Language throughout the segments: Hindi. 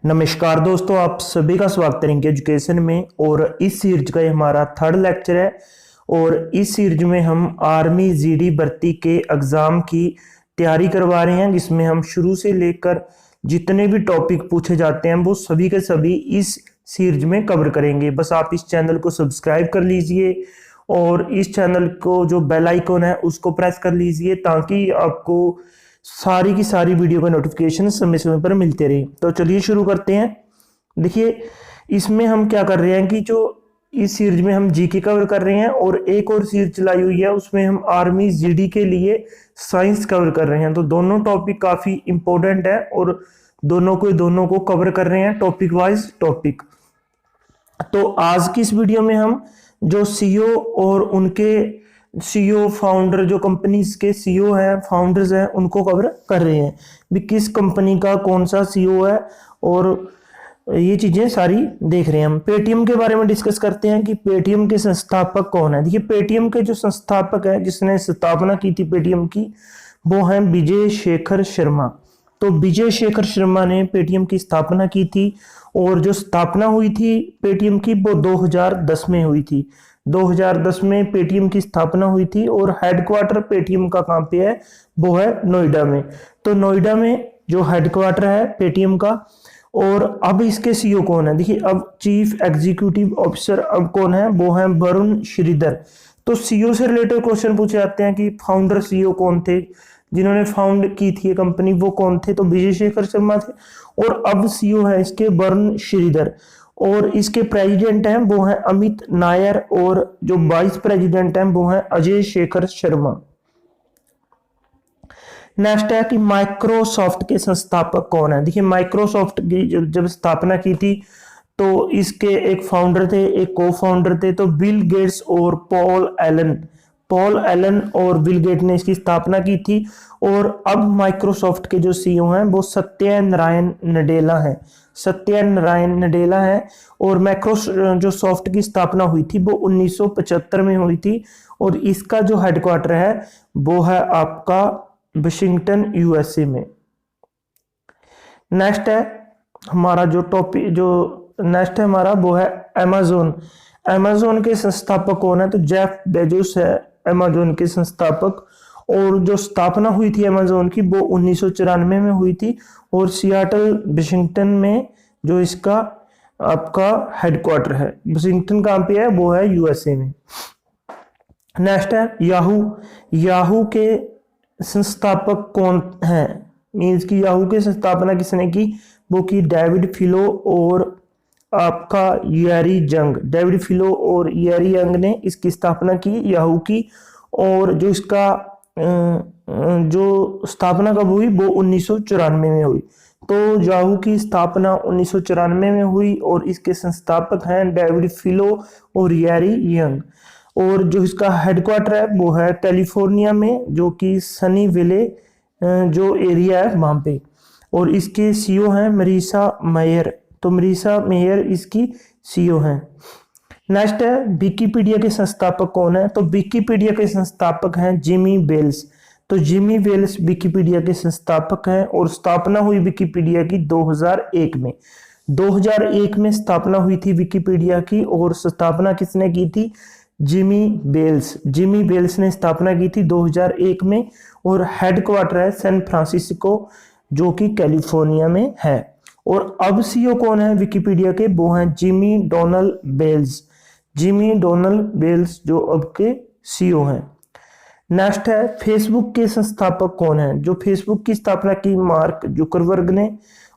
नमस्कार दोस्तों, आप सभी का स्वागत करेंगे एजुकेशन में। और इस सीरीज का ये हमारा थर्ड लेक्चर है। और इस सीरीज में हम आर्मी जीडी भर्ती के एग्जाम की तैयारी करवा रहे हैं, जिसमें हम शुरू से लेकर जितने भी टॉपिक पूछे जाते हैं वो सभी के सभी इस सीरीज में कवर करेंगे। बस आप इस चैनल को सब्सक्राइब कर लीजिए और इस चैनल को जो बेल आइकन है उसको प्रेस कर लीजिए, ताकि आपको सारी की सारी वीडियो का नोटिफिकेशन समय समय पर मिलते रहे। तो चलिए शुरू करते हैं। देखिए, इसमें हम क्या कर रहे हैं कि जो इस सीरीज में हम जीके कवर कर रहे हैं और एक और सीरीज चलाई हुई है उसमें हम आर्मी जीडी के लिए साइंस कवर कर रहे हैं। तो दोनों टॉपिक काफी इंपॉर्टेंट है और दोनों को कवर कर रहे हैं टॉपिक वाइज टॉपिक। तो आज की इस वीडियो में हम जो सीईओ और उनके सीईओ फाउंडर, जो कंपनीज के सीईओ हैं, फाउंडर्स हैं, उनको कवर कर रहे हैं भी किस कंपनी का कौन सा सीईओ है, और ये चीजें सारी देख रहे हैं। हम पेटीएम के बारे में डिस्कस करते हैं कि पेटीएम के संस्थापक कौन है। देखिए, पेटीएम के जो संस्थापक है, जिसने स्थापना की थी पेटीएम की, वो है विजय शेखर शर्मा। तो विजय शेखर शर्मा ने पेटीएम की स्थापना की थी और जो स्थापना हुई थी पेटीएम की वो 2010 में हुई थी। 2010 में पेटीएम की स्थापना हुई थी और हेडक्वार्टर पेटीएम का कहाँ पे है, वो है नोएडा में। तो नोएडा में जो हेडक्वार्टर है पेटीएम का। और अब इसके सीईओ कौन है, देखिए अब चीफ एग्जीक्यूटिव ऑफिसर अब कौन है, वो है वरुण श्रीधर। तो सीईओ से रिलेटेड क्वेश्चन पूछे जाते हैं कि फाउंडर सीईओ कौन थे, जिन्होंने फाउंड की थी ये कंपनी, वो कौन थे। तो विजय शेखर शर्मा थे। और अब सीईओ है इसके वरुण श्रीधर। और इसके प्रेसिडेंट हैं वो हैं अमित नायर, और जो वाइस प्रेसिडेंट हैं वो हैं अजय शेखर शर्मा। नेक्स्ट है कि माइक्रोसॉफ्ट के संस्थापक कौन है। देखिए, माइक्रोसॉफ्ट की जब स्थापना की थी तो इसके एक फाउंडर थे, एक को फाउंडर थे, तो बिल गेट्स और पॉल एलन और बिल गेट ने इसकी स्थापना की थी। और अब माइक्रोसॉफ्ट के जो सीईओ हैं वो सत्यनारायण नडेला है। और माइक्रो जो सॉफ्ट की स्थापना हुई थी वो 1975 में हुई थी। और इसका जो हेडक्वार्टर है वो है आपका वाशिंगटन यूएसए में। नेक्स्ट है हमारा जो टॉपिक, जो नेक्स्ट है हमारा वो है अमेज़न के संस्थापक कौन है। तो जेफ बेजोस है अमेज़न के संस्थापक। और जो स्थापना हुई थी अमेज़न की वो 1994 में हुई थी और सियाटल वाशिंगटन में जो इसका आपका हेडक्वार्टर है। वाशिंगटन कहाँ पे है, वो है यूएसए में। नेक्स्ट है याहू के संस्थापक कौन है, मीन्स की याहू की स्थापना किसने की, वो की डेविड फिलो और आपका यारी यंग ने इसकी स्थापना की, याहू की। और जो इसका जो स्थापना कब हुई, वो 1994 में हुई। तो याहू की स्थापना 1994 में हुई और इसके संस्थापक हैं डेविड फिलो और यारी यंग। और जो इसका हेडक्वार्टर है वो है कैलिफोर्निया में, जो कि सनी वेले जो एरिया है वहां पे। और इसके सीईओ हैं मरीसा मेयर। तो मरीसा मेयर इसकी सीईओ हैं। नेक्स्ट है विकिपीडिया के संस्थापक कौन है। तो विकिपीडिया के संस्थापक हैं जिमी वेल्स। तो जिमी वेल्स विकिपीडिया के संस्थापक हैं और स्थापना हुई विकिपीडिया की 2001 में। 2001 में स्थापना हुई थी विकिपीडिया की। और स्थापना किसने की थी, जिमी वेल्स ने स्थापना की थी 2001 में। और हेडक्वार्टर है सैन फ्रांसिस्को, जो कि कैलिफोर्निया में है। और अब सीईओ कौन है विकिपीडिया के, वो हैं जिमी डोनाल्ड बेल्स जो अब के सीईओ हैं। नेक्स्ट है फेसबुक के संस्थापक कौन है। जो फेसबुक की स्थापना की मार्क जुकरबर्ग ने,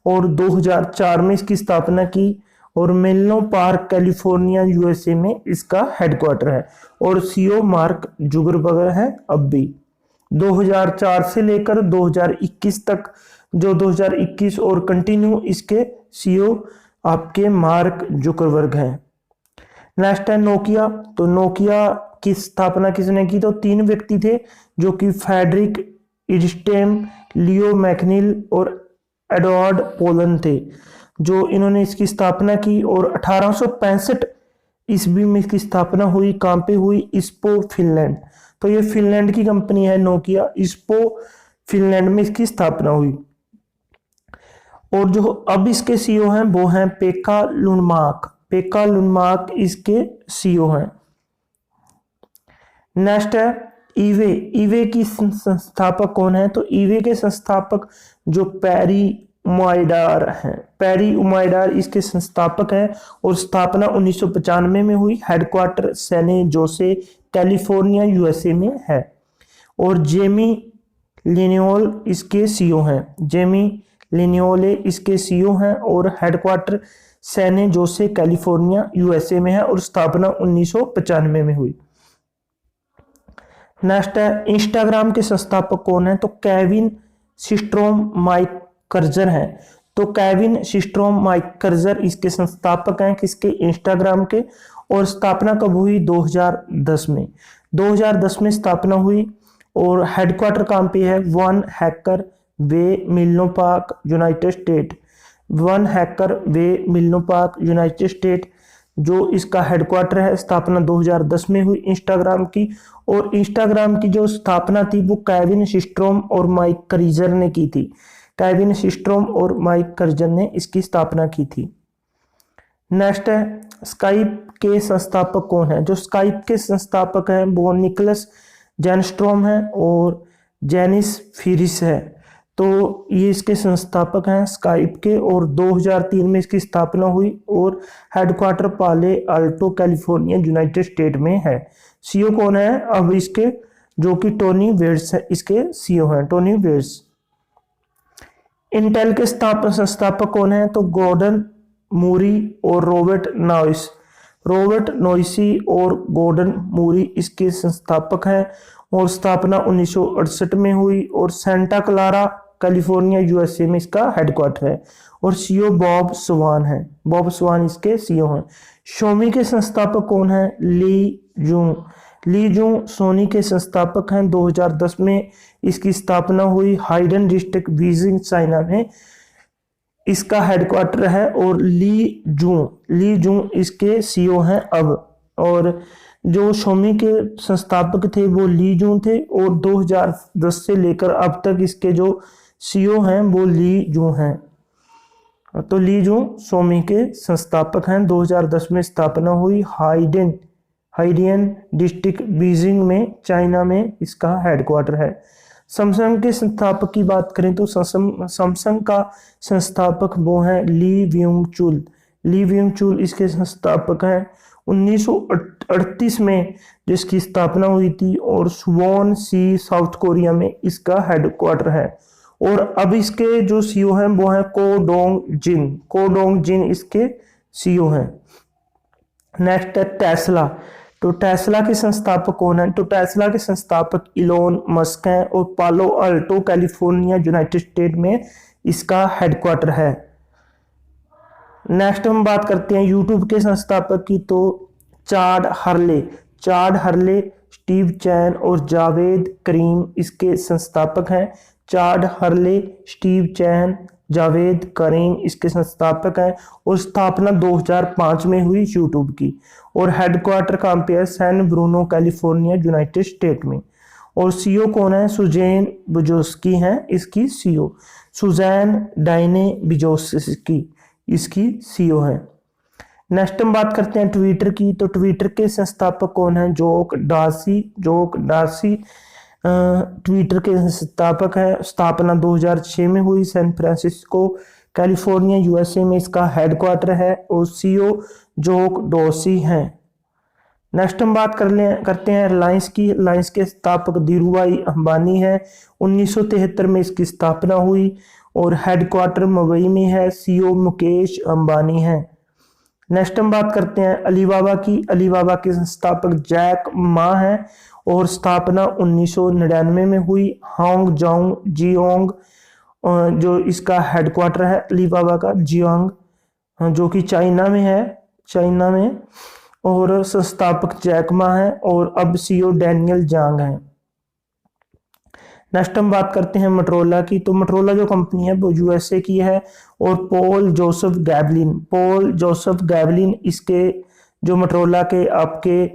और 2004 में इसकी स्थापना की। और मेनो पार्क कैलिफोर्निया यूएसए में इसका हेडक्वार्टर है। और सीईओ मार्क जुकरबर्ग है अब भी। 2004 से लेकर 2021 तक, जो 2021 और कंटिन्यू, इसके सीईओ आपके मार्क जुकरबर्ग हैं। नेक्स्ट है नोकिया। तो नोकिया की स्थापना किसने की, तो 3 व्यक्ति थे, जो कि फ्रेडरिक इडस्टेम, लियो मैकनील और एडवर्ड पोलन थे, जो इन्होंने इसकी स्थापना की। और 1865 ईस्वी में इसकी स्थापना हुई। कहाँ पे हुई, इस्पो फिनलैंड। तो ये फिनलैंड की कंपनी है नोकिया, इस्पो फिनलैंड में इसकी स्थापना हुई। और जो अब इसके सीईओ हैं वो हैं पेक्का लुनमार्क। पेक्का लुनमार्क इसके सीईओ हैं। नेक्स्ट है ईवे। ईवे की संस्थापक कौन है? तो ईवे के संस्थापक जो पेरी उमाइडार हैं, पेरी उमाइडार इसके संस्थापक हैं और स्थापना 1995 में हुई। Headquarter San Jose California USA में है। और जेमी लिनियोल इसके सीईओ हैं। जेमी लिनियोले इसके सीईओ हैं और headquarter San Jose California USA में है और स्थापना 1995 में हुई। नेक्स्ट है इंस्टाग्राम के संस्थापक कौन है? तो केविन सिस्ट्रोम माइकर्जर हैं। तो केविन सिस्ट्रोम माइकर्जर इसके संस्थापक हैं किसके? इंस्टाग्राम के। और स्थापना कब हुई? 2010 में। 2010 में स्थापना हुई और हेडक्वार्टर कहाँ पे है? One hacker way Menlo park United State. One hacker way Menlo park United State जो इसका हेडक्वार्टर है। स्थापना 2010 में हुई इंस्टाग्राम की। और इंस्टाग्राम की जो स्थापना थी वो केविन सिस्ट्रोम और माइक कर्जर ने की थी। केविन सिस्ट्रोम और माइक कर्जर ने इसकी स्थापना की थी। नेक्स्ट है स्काइप के संस्थापक कौन है? जो स्काइप के संस्थापक हैं वो निकोलस जेनस्ट्रोम है और जेनिस फिरिस है। तो ये इसके संस्थापक हैं स्काइप के। और 2003 में इसकी स्थापना हुई और हेडक्वार्टर पाले अल्टो कैलिफोर्निया यूनाइटेड स्टेट में है। सीईओ कौन है अब इसके? जो कि टोनी वेड्स है, इसके सीईओ हैं टोनी वेड्स। इंटेल के संस्थापक कौन है? तो गॉर्डन मूरी और रॉबर्ट नॉइस। रॉबर्ट नॉइसी और गॉर्डन मूरी इसके संस्थापक हैं और स्थापना 1968 में हुई और सेंटा क्लारा कैलिफोर्निया यूएसए में इसका हेडक्वार्टर है। और सीईओ बॉब स्वान है। बॉब स्वान इसके सीईओ हैं। शोमी के संस्थापक कौन है? ली जूंग। ली जूंग सोनी के संस्थापक हैं। 2010 में इसकी स्थापना हुई। हाइडन डिस्ट्रिक्ट बीजिंग चाइना में इसका हेडक्वार्टर है। और ली जूंग इसके सीईओ हैं अब। और जो शोमी के संस्थापक थे वो ली जूंग थे और 2010 से लेकर अब तक इसके जो सीईओ हैं वो ली जूंग हैं। तो ली जूंग शोमी के संस्थापक हैं। 2010 में स्थापना हुई। हाइडियन डिस्ट्रिक्ट बीजिंग में चाइना में इसका हेडक्वार्टर है। सैमसंग के संस्थापक की बात करें तो सैमसंग का संस्थापक वो है ली व्यूंग चुल। ली व्यूंग चुल इसके संस्थापक हैं। 1938 में जिसकी स्थापना हुई थी और सुवॉन सी साउथ कोरिया में इसका हेडक्वार्टर है। और अब इसके जो सीईओ हैं वो हैं को डोंग जिन इसके सीईओ हैं। नेक्स्ट है टेस्ला। तो टेस्ला के संस्थापक कौन है? तो टेस्ला के संस्थापक इलोन मस्क हैं और पालो अल्टो कैलिफोर्निया यूनाइटेड स्टेट में इसका हेडक्वार्टर है। नेक्स्ट हम बात करते हैं यूट्यूब के संस्थापक की। तो चाड हर्ले स्टीव चैन और जावेद करीम इसके संस्थापक हैं। चाड हर्ले स्टीव चैन जावेद करीम इसके संस्थापक हैं और स्थापना 2005 में हुई यूट्यूब की। और हेडक्वार्टर कहाँ पे है? San Bruno California United State में। और सीईओ कौन है? सुजैन बिजोस्की हैं इसकी सीईओ। सुजैन डायने बिजोस्की इसकी सीईओ है। नेक्स्ट हम बात करते हैं ट्विटर की। तो ट्विटर के संस्थापक कौन है? जैक डॉर्सी ट्विटर के संस्थापक है। स्थापना 2006 में हुई। सैन फ्रांसिस्को कैलिफोर्निया यूएसए में इसका हेडक्वार्टर है और सीईओ जैक डॉर्सी हैं। नेक्स्ट हम बात करते हैं रिलायंस की। रिलायंस के स्थापक धीरूभाई अंबानी है। 1973 में इसकी स्थापना हुई और हेडक्वार्टर मुंबई में है। सीईओ मुकेश अंबानी है। नेक्स्ट हम बात करते हैं अलीबाबा की। अलीबाबा के संस्थापक जैक मा है और स्थापना 1999 में हुई। हांग जांग जियोंग जो इसका हेडक्वार्टर है अलीबाबा का, जियोंग जो कि चाइना में और संस्थापक जैक मा है और अब सीईओ डैनियल जांग है। नेक्स्ट हम बात करते हैं मोटरोला की। तो मोटरोला जो कंपनी है वो यूएसए की है और पॉल जोसेफ गैवलिन इसके जो मोटरोला के आपके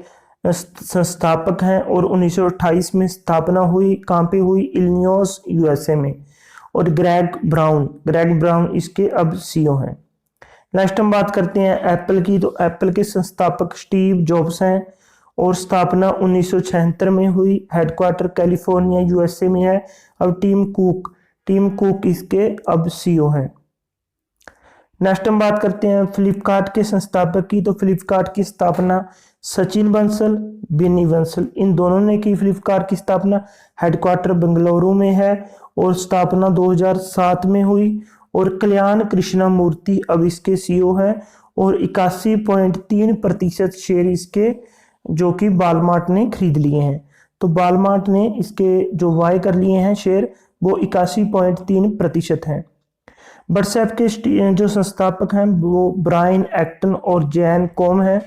संस्थापक हैं और 1928 में स्थापना हुई। कहाँ पे हुई? इलिनॉइस यूएसए में। और ग्रेग ब्राउन इसके अब सीईओ हैं। नेक्स्ट हम बात करते हैं एप्पल की। तो एप्पल के संस्थापक स्टीव जॉब्स हैं और स्थापना 1976 में हुई। हेडक्वार्टर कैलिफोर्निया यूएसए में है। अब टीम कुक इसके अब सीईओ हैं। नेक्स्ट हम बात करते हैं फ्लिपकार्ट के संस्थापक की। तो फ्लिपकार्ट की स्थापना सचिन बंसल, बिनी बंसल इन दोनों ने की। फ्लिपकार्ट की स्थापना हेडक्वार्टर बेंगलुरु में है और स्थापना 2007 में हुई। और कल्याण कृष्णमूर्ति अब इसके सीईओ हैं और 81.3% शेयर इसके जो कि वॉलमार्ट ने खरीद लिए हैं। तो वॉलमार्ट ने इसके जो बाय कर लिए हैं शेयर वो 81.3% हैं। व्हाट्सएप के जो संस्थापक हैं वो ब्रायन एक्टन और जैन कॉम हैं,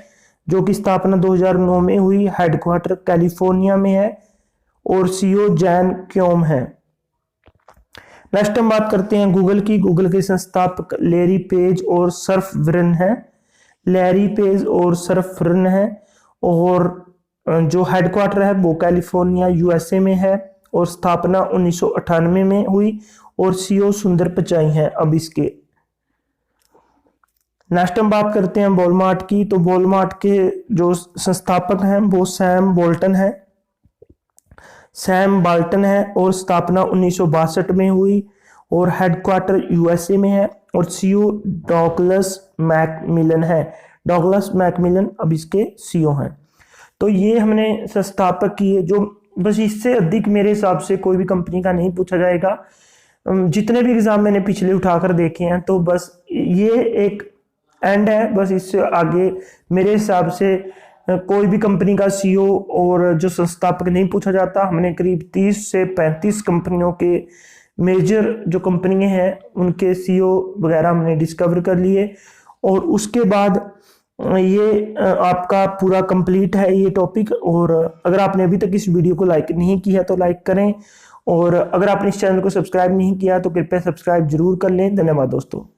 जो कि स्थापना 2009 में हुई। हेडक्वार्टर कैलिफोर्निया में है और सीईओ जैन क्योम है। नेक्स्ट हम बात करते हैं गूगल की। गूगल के संस्थापक लैरी पेज और सर्गेई ब्रिन है और जो हेडक्वार्टर है वो कैलिफोर्निया यूएसए में है और स्थापना 1998 में हुई और सीईओ सुंदर पिचाई है अब इसके। नेक्स्ट हम बात करते हैं वॉलमार्ट की। तो वॉलमार्ट के जो संस्थापक हैं वो सैम बाल्टन है और स्थापना 1962 में हुई और हेडक्वार्टर यूएसए में है और सीईओ डॉगलस मैकमिलन अब इसके सीईओ हैं। तो ये हमने संस्थापक किए, जो बस इससे अधिक मेरे हिसाब से कोई भी कंपनी का नहीं पूछा जाएगा। जितने भी एग्जाम मैंने पिछले उठाकर देखे हैं तो बस ये एक एंड है, बस इससे आगे मेरे हिसाब से कोई भी कंपनी का सीईओ और जो संस्थापक नहीं पूछा जाता। हमने करीब 30 से 35 कंपनियों के मेजर जो कंपनी हैं उनके सीईओ वगैरह हमने डिस्कवर कर लिए और उसके बाद ये आपका पूरा कंप्लीट है ये टॉपिक। और अगर आपने अभी तक इस वीडियो को लाइक नहीं किया तो लाइक करें और अगर आपने इस चैनल को सब्सक्राइब नहीं किया तो कृपया सब्सक्राइब जरूर कर लें। धन्यवाद दोस्तों।